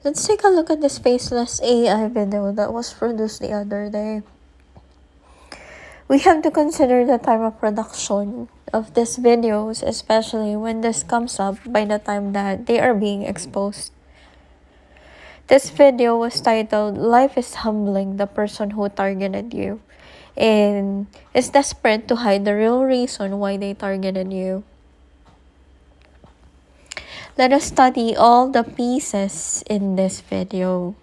Let's take a look at this faceless AI video that was produced the other day. We have to consider the time of production of these videos, especially when this comes up by the time that they are being exposed. This video was titled, "Life is Humbling the Person Who Targeted You," and is desperate to hide the real reason why they targeted you. Let us study all the pieces in this video.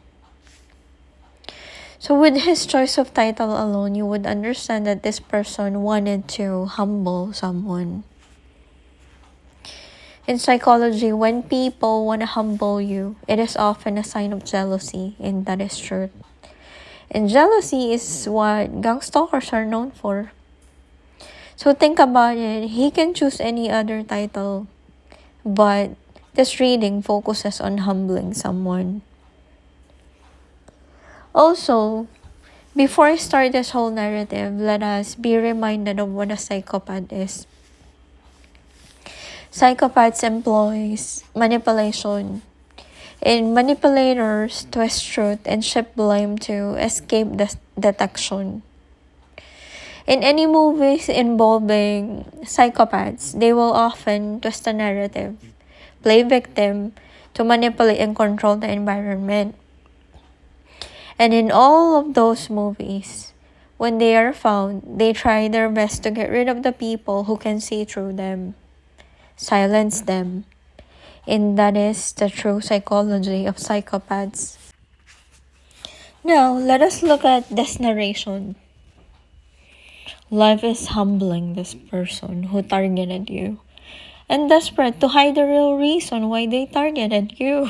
So with his choice of title alone, you would understand that this person wanted to humble someone. In psychology, when people want to humble you, it is often a sign of jealousy, and that is truth. And jealousy is what gang stalkers are known for. So think about it, he can choose any other title, but this reading focuses on humbling someone. Also, before I start this whole narrative, let us be reminded of what a psychopath is. Psychopaths employs manipulation, and manipulators twist truth and shift blame to escape detection. In any movies involving psychopaths, they will often twist the narrative, play victim to manipulate and control the environment. And in all of those movies, when they are found, they try their best to get rid of the people who can see through them, silence them. And that is the true psychology of psychopaths. Now, let us look at this narration. Life is humbling this person who targeted you, and desperate to hide the real reason why they targeted you.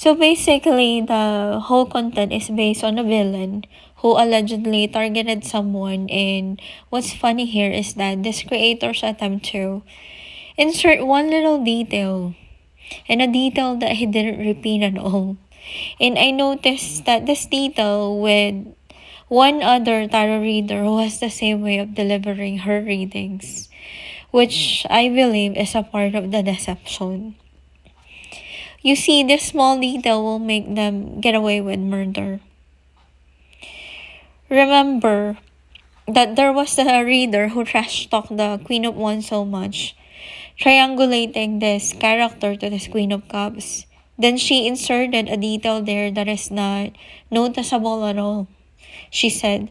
So basically, the whole content is based on a villain who allegedly targeted someone, and what's funny here is that this creators attempt to insert one little detail, and a detail that he didn't repeat at all. And I noticed that this detail with one other tarot reader who has the same way of delivering her readings, which I believe is a part of the deception. You see, this small detail will make them get away with murder. Remember that there was a reader who trash talked the Queen of Wands so much, triangulating this character to this Queen of Cups. Then she inserted a detail there that is not noticeable at all. She said,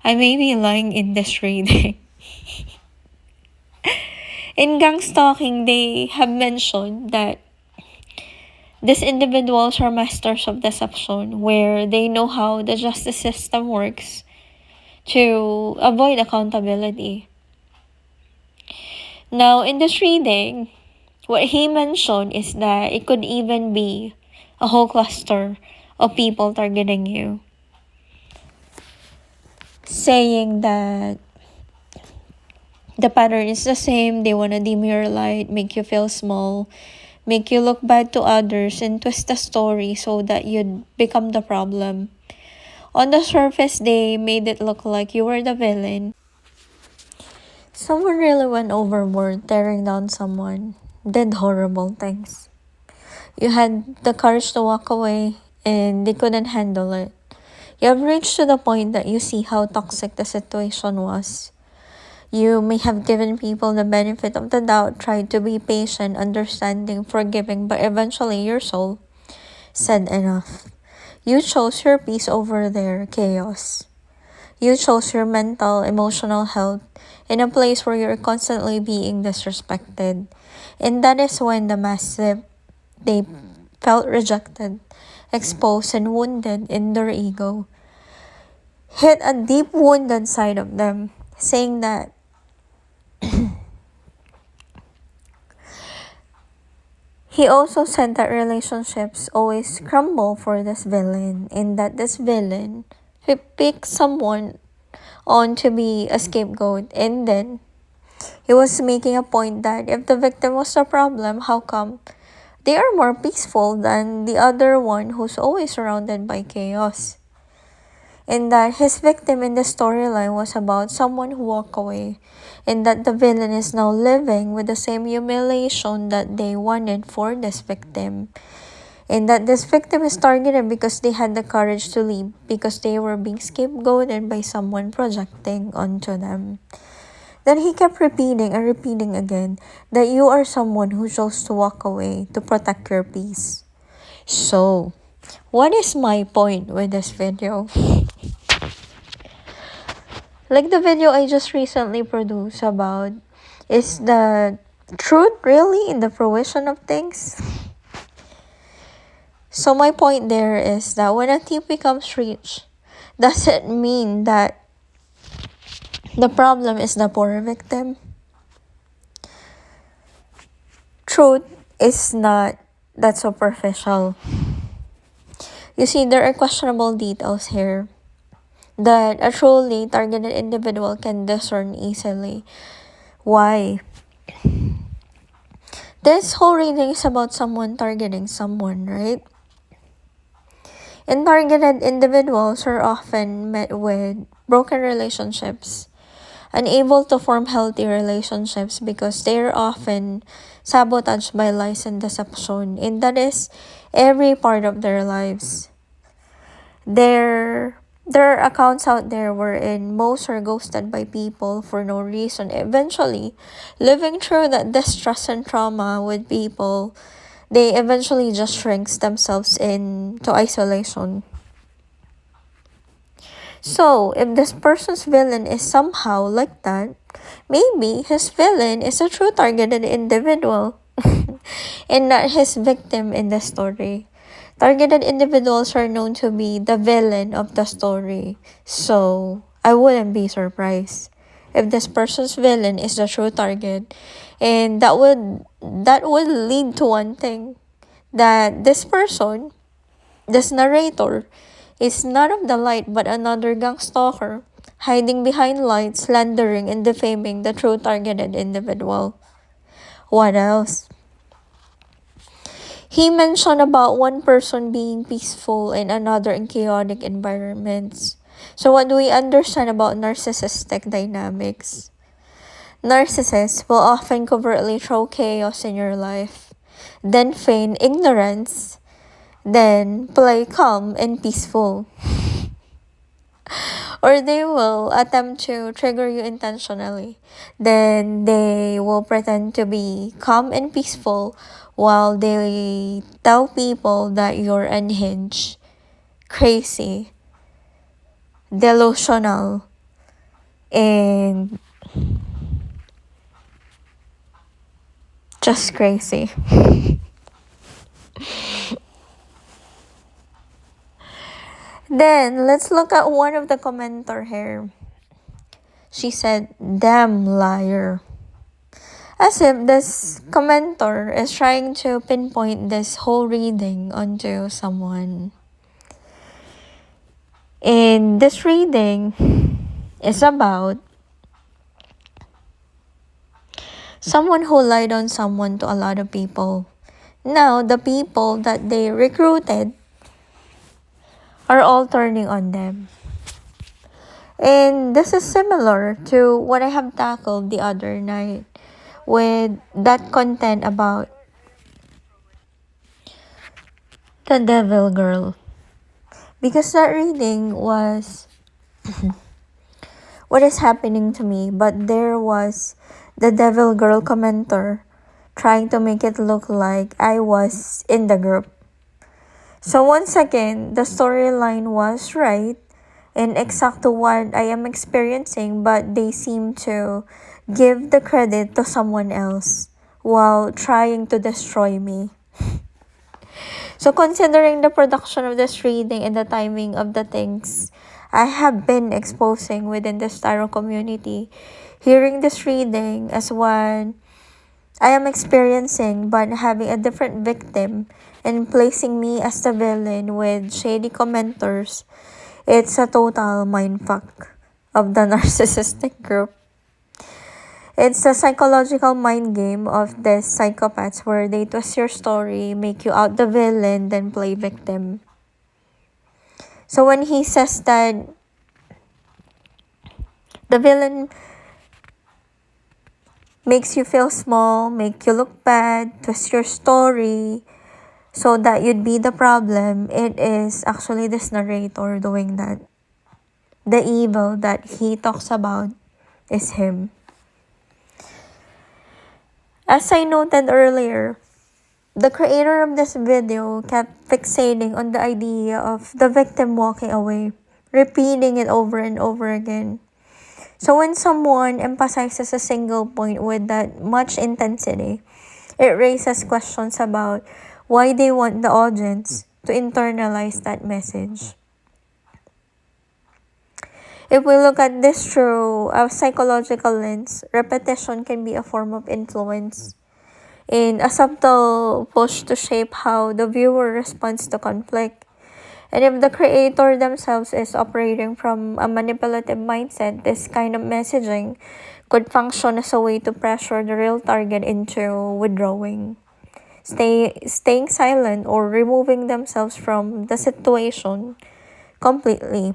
"I may be lying in this reading." In gang stalking, they have mentioned that these individuals are masters of deception, where they know how the justice system works to avoid accountability. Now, in this reading, what he mentioned is that it could even be a whole cluster of people targeting you, saying that the pattern is the same. They want to dim your light, make you feel small, make you look bad to others, and twist the story so that you'd become the problem. On the surface, they made it look like you were the villain. Someone really went overboard, tearing down someone, did horrible things. You had the courage to walk away, and they couldn't handle it. You have reached to the point that you see how toxic the situation was. You may have given people the benefit of the doubt, tried to be patient, understanding, forgiving, but eventually your soul said enough. You chose your peace over their chaos. You chose your mental, emotional health in a place where you're constantly being disrespected. And that is when the massive, they felt rejected, exposed, and wounded in their ego, hit a deep wounded side of them, saying that he also said that relationships always crumble for this villain, and that this villain he picked someone on to be a scapegoat, and then he was making a point that if the victim was the problem, how come they are more peaceful than the other one who's always surrounded by chaos? And that his victim in the storyline was about someone who walked away, and that the villain is now living with the same humiliation that they wanted for this victim. And that this victim is targeted because they had the courage to leave, because they were being scapegoated by someone projecting onto them. Then he kept repeating and repeating again that you are someone who chose to walk away to protect your peace. So, what is my point with this video? Like the video I just recently produced about, is the truth really in the fruition of things? So my point there is that when a thief becomes rich, does it mean that the problem is the poor victim? Truth is not that superficial. You see, there are questionable details here that a truly targeted individual can discern easily. Why? This whole reading is about someone targeting someone, right? And targeted individuals are often met with broken relationships, unable to form healthy relationships because they are often sabotaged by lies and deception, and that is every part of their lives. There are accounts out there wherein most are ghosted by people for no reason. Eventually, living through that distress and trauma with people, they eventually just shrinks themselves into isolation. So, if this person's villain is somehow like that, maybe his villain is a true targeted individual and not his victim in the story. Targeted individuals are known to be the villain of the story, so I wouldn't be surprised if this person's villain is the true target, and that would lead to one thing, that this person, this narrator, is none of the light but another gang stalker, hiding behind lights, slandering and defaming the true targeted individual. What else? He mentioned about one person being peaceful and another in chaotic environments. So what do we understand about narcissistic dynamics? Narcissists will often covertly throw chaos in your life, then feign ignorance, then play calm and peaceful. Or they will attempt to trigger you intentionally. Then they will pretend to be calm and peaceful while they tell people that you're unhinged, crazy, delusional, and just crazy. Then, let's look at one of the commenter here. She said, "Damn liar." As if this commenter is trying to pinpoint this whole reading onto someone. And this reading is about someone who lied on someone to a lot of people. Now, the people that they recruited are all turning on them. And this is similar to what I have tackled the other night with that content about the devil girl. Because that reading was what is happening to me, but there was the devil girl commenter trying to make it look like I was in the group. So once again, the storyline was right and exact to what I am experiencing, but they seem to give the credit to someone else while trying to destroy me. So considering the production of this reading and the timing of the things I have been exposing within the tarot community, hearing this reading as one I am experiencing but having a different victim and placing me as the villain with shady commenters, it's a total mindfuck of the narcissistic group. It's a psychological mind game of these psychopaths where they twist your story, make you out the villain, then play victim. So when he says that the villain makes you feel small, make you look bad, twist your story, So that you'd be the problem. It is actually this narrator doing that. The evil that he talks about is him. As I noted earlier, the creator of this video kept fixating on the idea of the victim walking away, repeating it over and over again. So when someone emphasizes a single point with that much intensity, it raises questions about why they want the audience to internalize that message. If we look at this through a psychological lens, repetition can be a form of influence in a subtle push to shape how the viewer responds to conflict. And if the creator themselves is operating from a manipulative mindset, this kind of messaging could function as a way to pressure the real target into withdrawing, staying silent, or removing themselves from the situation completely.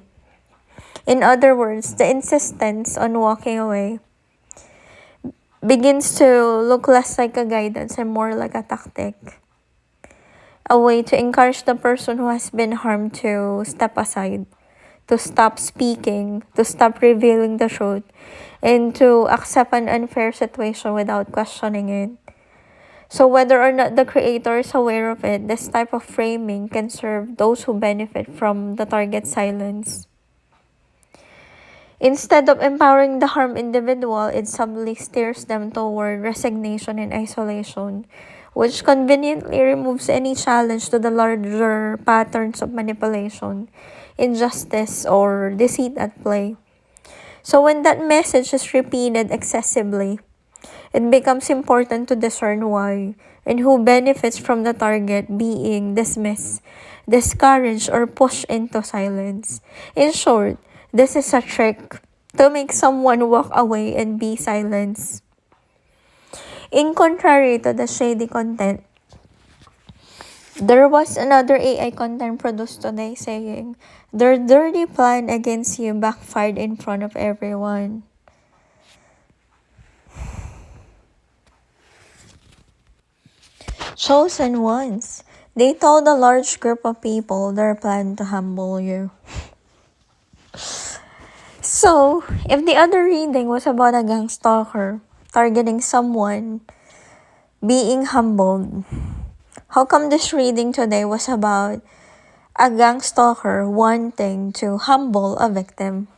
In other words, the insistence on walking away begins to look less like a guidance and more like a tactic. A way to encourage the person who has been harmed to step aside, to stop speaking, to stop revealing the truth, and to accept an unfair situation without questioning it. So whether or not the creator is aware of it, this type of framing can serve those who benefit from the target's silence. Instead of empowering the harmed individual, it subtly steers them toward resignation and isolation, which conveniently removes any challenge to the larger patterns of manipulation, injustice, or deceit at play. So when that message is repeated excessively, it becomes important to discern why and who benefits from the target being dismissed, discouraged, or pushed into silence. In short, this is a trick to make someone walk away and be silenced. In contrary to the shady content, there was another AI content produced today saying, "Their dirty plan against you backfired in front of everyone." Chosen ones. They told a large group of people their plan to humble you. So, if the other reading was about a gang stalker targeting someone being humbled, how come this reading today was about a gang stalker wanting to humble a victim?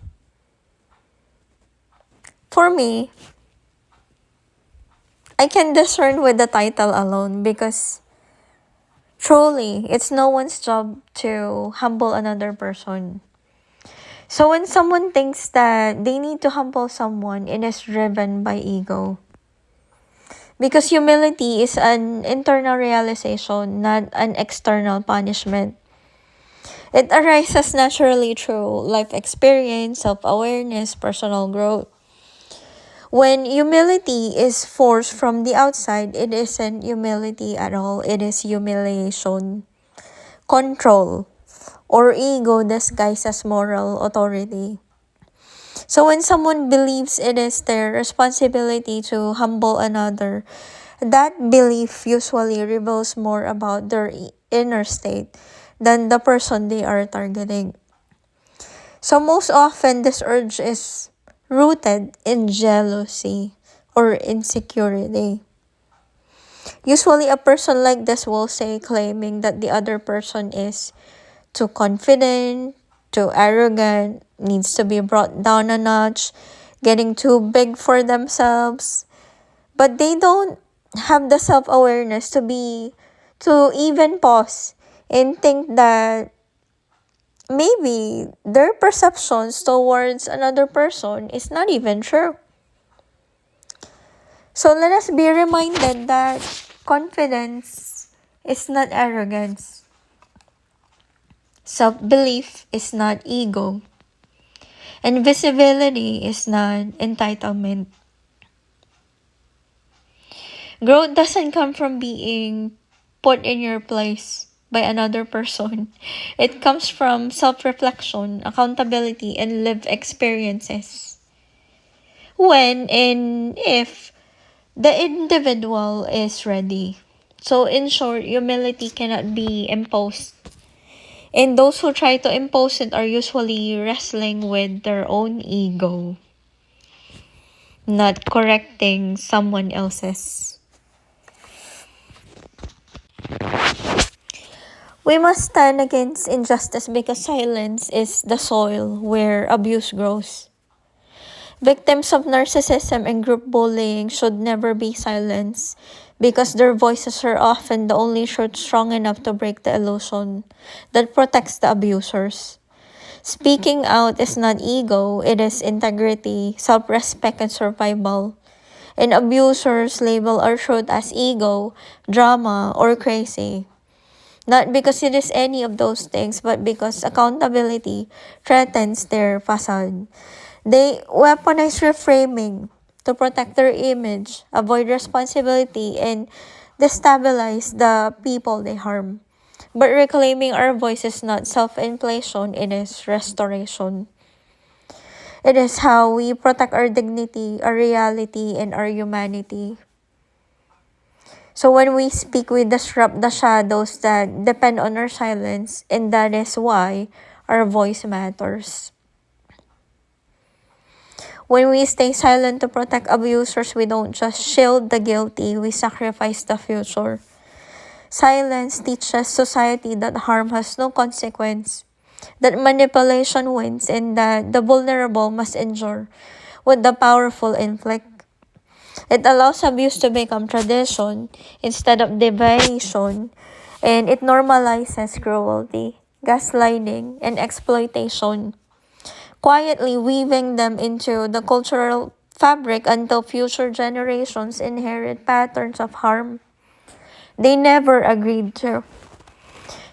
For me, I can discern with the title alone because truly, it's no one's job to humble another person. So when someone thinks that they need to humble someone, it is driven by ego. Because humility is an internal realization, not an external punishment. It arises naturally through life experience, self-awareness, personal growth. When humility is forced from the outside, it isn't humility at all. It is humiliation, control, or ego disguised as moral authority. So when someone believes it is their responsibility to humble another, that belief usually reveals more about their inner state than the person they are targeting. So most often, this urge is rooted in jealousy or insecurity. Usually, a person like this will say, claiming that the other person is too confident, too arrogant, needs to be brought down a notch, getting too big for themselves. But they don't have the self-awareness to even pause and think that maybe their perceptions towards another person is not even true. So let us be reminded that confidence is not arrogance. Self-belief is not ego. And visibility is not entitlement. Growth doesn't come from being put in your place by another person. It comes from self-reflection, accountability, and lived experiences. When and if the individual is ready. So in short, humility cannot be imposed. And those who try to impose it are usually wrestling with their own ego, not correcting someone else's. We must stand against injustice because silence is the soil where abuse grows. Victims of narcissism and group bullying should never be silenced because their voices are often the only truth strong enough to break the illusion that protects the abusers. Speaking out is not ego, it is integrity, self-respect, and survival. And abusers label our truth as ego, drama, or crazy. Not because it is any of those things, but because accountability threatens their facade. They weaponize reframing to protect their image, avoid responsibility, and destabilize the people they harm. But reclaiming our voice is not self-inflation, it is restoration. It is how we protect our dignity, our reality, and our humanity. So when we speak, we disrupt the shadows that depend on our silence, and that is why our voice matters. When we stay silent to protect abusers, we don't just shield the guilty, we sacrifice the future. Silence teaches society that harm has no consequence, that manipulation wins, and that the vulnerable must endure what the powerful inflict. It allows abuse to become tradition instead of deviation, and it normalizes cruelty, gaslighting, and exploitation, quietly weaving them into the cultural fabric until future generations inherit patterns of harm they never agreed to.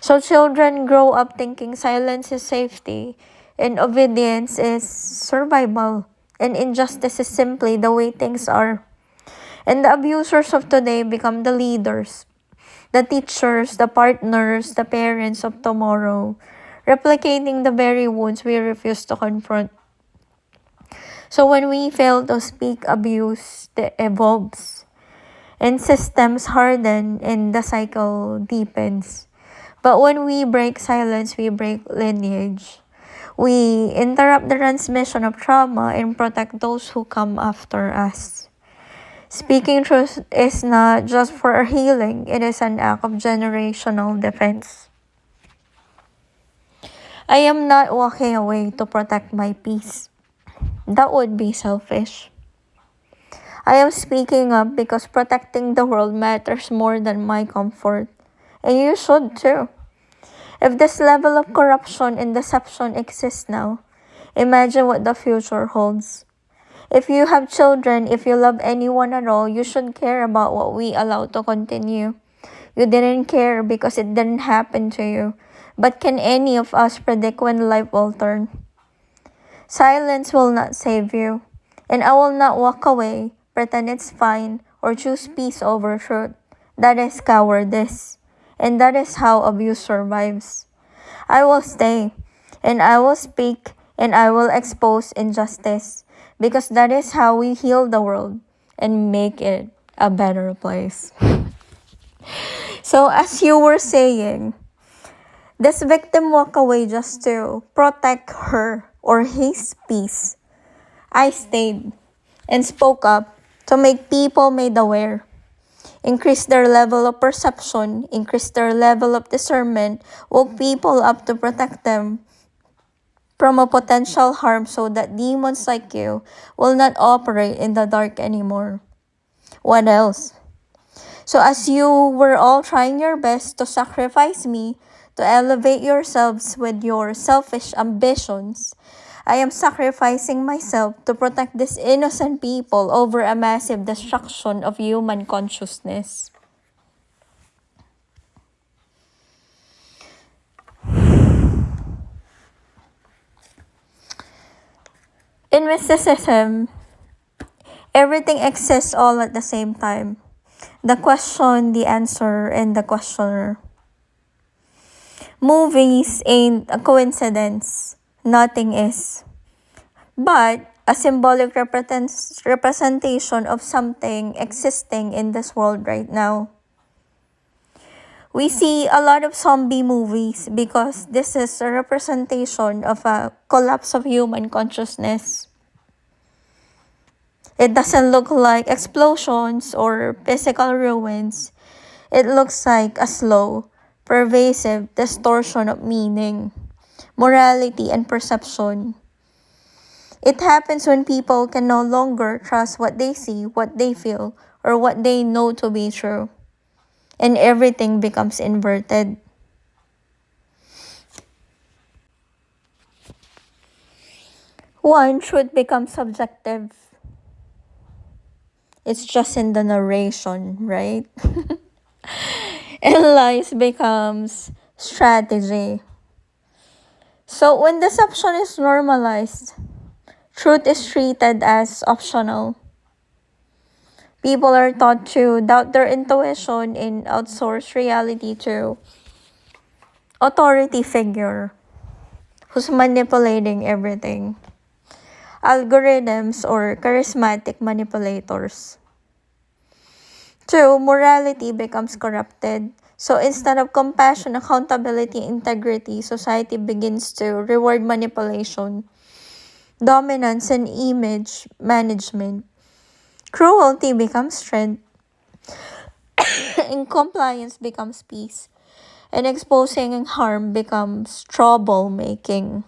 So children grow up thinking silence is safety, and obedience is survival, and injustice is simply the way things are. And the abusers of today become the leaders, the teachers, the partners, the parents of tomorrow, replicating the very wounds we refuse to confront. So when we fail to speak, abuse evolves, and systems harden, and the cycle deepens. But when we break silence, we break lineage. We interrupt the transmission of trauma and protect those who come after us. Speaking truth is not just for our healing, it is an act of generational defense. I am not walking away to protect my peace. That would be selfish. I am speaking up because protecting the world matters more than my comfort. And you should too. If this level of corruption and deception exists now, imagine what the future holds. If you have children, if you love anyone at all, you should care about what we allow to continue. You didn't care because it didn't happen to you. But can any of us predict when life will turn? Silence will not save you. And I will not walk away, pretend it's fine, or choose peace over truth. That is cowardice. And that is how abuse survives. I will stay, and I will speak, and I will expose injustice, because that is how we heal the world and make it a better place. So as you were saying, this victim walked away just to protect her or his peace. I stayed and spoke up to make people made aware, increase their level of perception, increase their level of discernment, woke people up to protect them from a potential harm so that demons like you will not operate in the dark anymore. What else? So as you were all trying your best to sacrifice me, to elevate yourselves with your selfish ambitions, I am sacrificing myself to protect these innocent people over a massive destruction of human consciousness. In mysticism, everything exists all at the same time. The question, the answer, and the questioner. Movies ain't a coincidence. Nothing is. But a symbolic representation of something existing in this world right now. We see a lot of zombie movies because this is a representation of a collapse of human consciousness. It doesn't look like explosions or physical ruins. It looks like a slow, pervasive distortion of meaning, morality, and perception. It happens when people can no longer trust what they see, what they feel, or what they know to be true. And everything becomes inverted. One, truth becomes subjective. It's just in the narration, right? And lies becomes strategy. So when deception is normalized, truth is treated as optional. People are taught to doubt their intuition and outsource reality to authority figure who's manipulating everything. Algorithms or charismatic manipulators. Two, morality becomes corrupted. So instead of compassion, accountability, integrity, society begins to reward manipulation, dominance, and image management. Cruelty becomes strength, and compliance becomes peace, and exposing harm becomes troublemaking.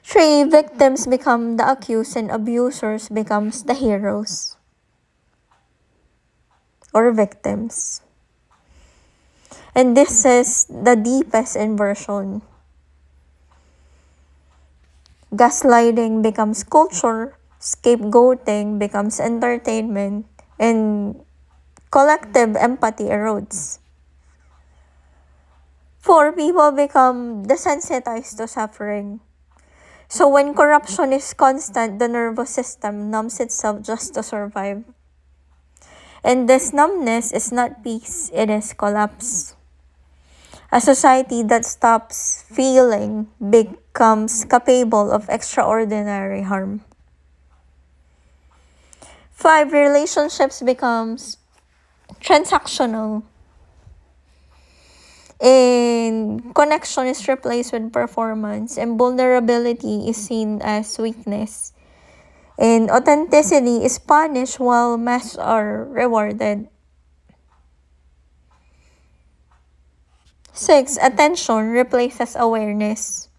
Three, victims become the accused and abusers becomes the heroes or victims. And this is the deepest inversion. Gaslighting becomes culture, scapegoating becomes entertainment, and collective empathy erodes. Four, people become desensitized to suffering. So when corruption is constant, the nervous system numbs itself just to survive. And this numbness is not peace, it is collapse. A society that stops feeling becomes capable of extraordinary harm. Five, relationships becomes transactional. And connection is replaced with performance, and vulnerability is seen as weakness. And authenticity is punished while masks are rewarded. 6, attention replaces awareness.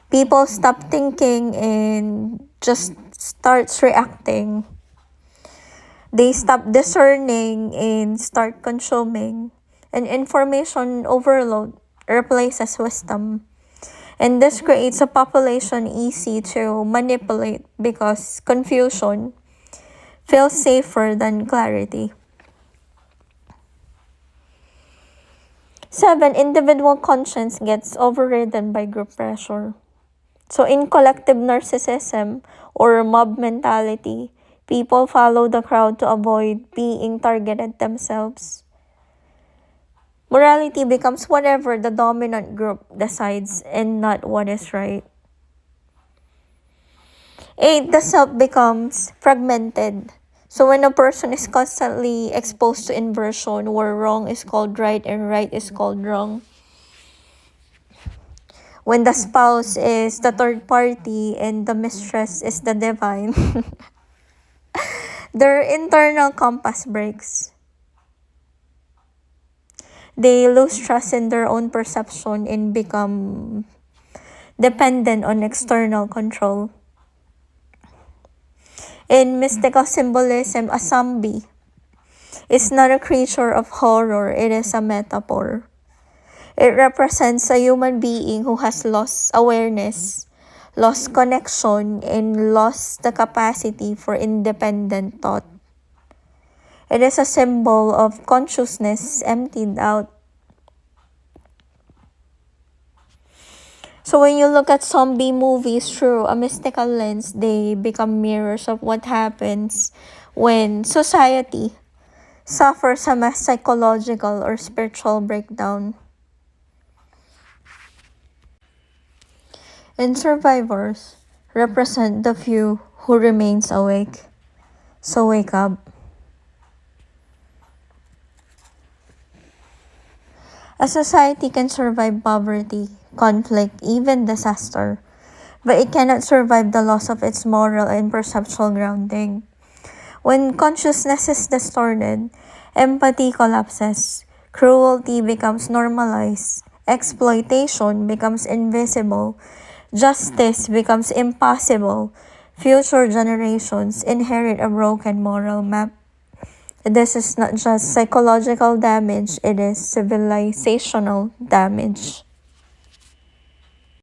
People stop thinking and just starts reacting. They stop discerning and start consuming. And information overload replaces wisdom. And this creates a population easy to manipulate because confusion feels safer than clarity. 7, individual conscience gets overridden by group pressure. So in collective narcissism or mob mentality, people follow the crowd to avoid being targeted themselves. Morality becomes whatever the dominant group decides and not what is right. 8, the self becomes fragmented. So when a person is constantly exposed to inversion where wrong is called right and right is called wrong, when the spouse is the third party and the mistress is the divine, their internal compass breaks. They lose trust in their own perception and become dependent on external control. In mystical symbolism, a zombie is not a creature of horror, it is a metaphor. It represents a human being who has lost awareness, lost connection, and lost the capacity for independent thought. It is a symbol of consciousness emptied out. So when you look at zombie movies through a mystical lens, they become mirrors of what happens when society suffers a mass psychological or spiritual breakdown. And survivors represent the few who remains awake. So wake up. A society can survive poverty, conflict, even disaster, but it cannot survive the loss of its moral and perceptual grounding. When consciousness is distorted, empathy collapses, cruelty becomes normalized, exploitation becomes invisible, justice becomes impossible, future generations inherit a broken moral map. This is not just psychological damage, it is civilizational damage.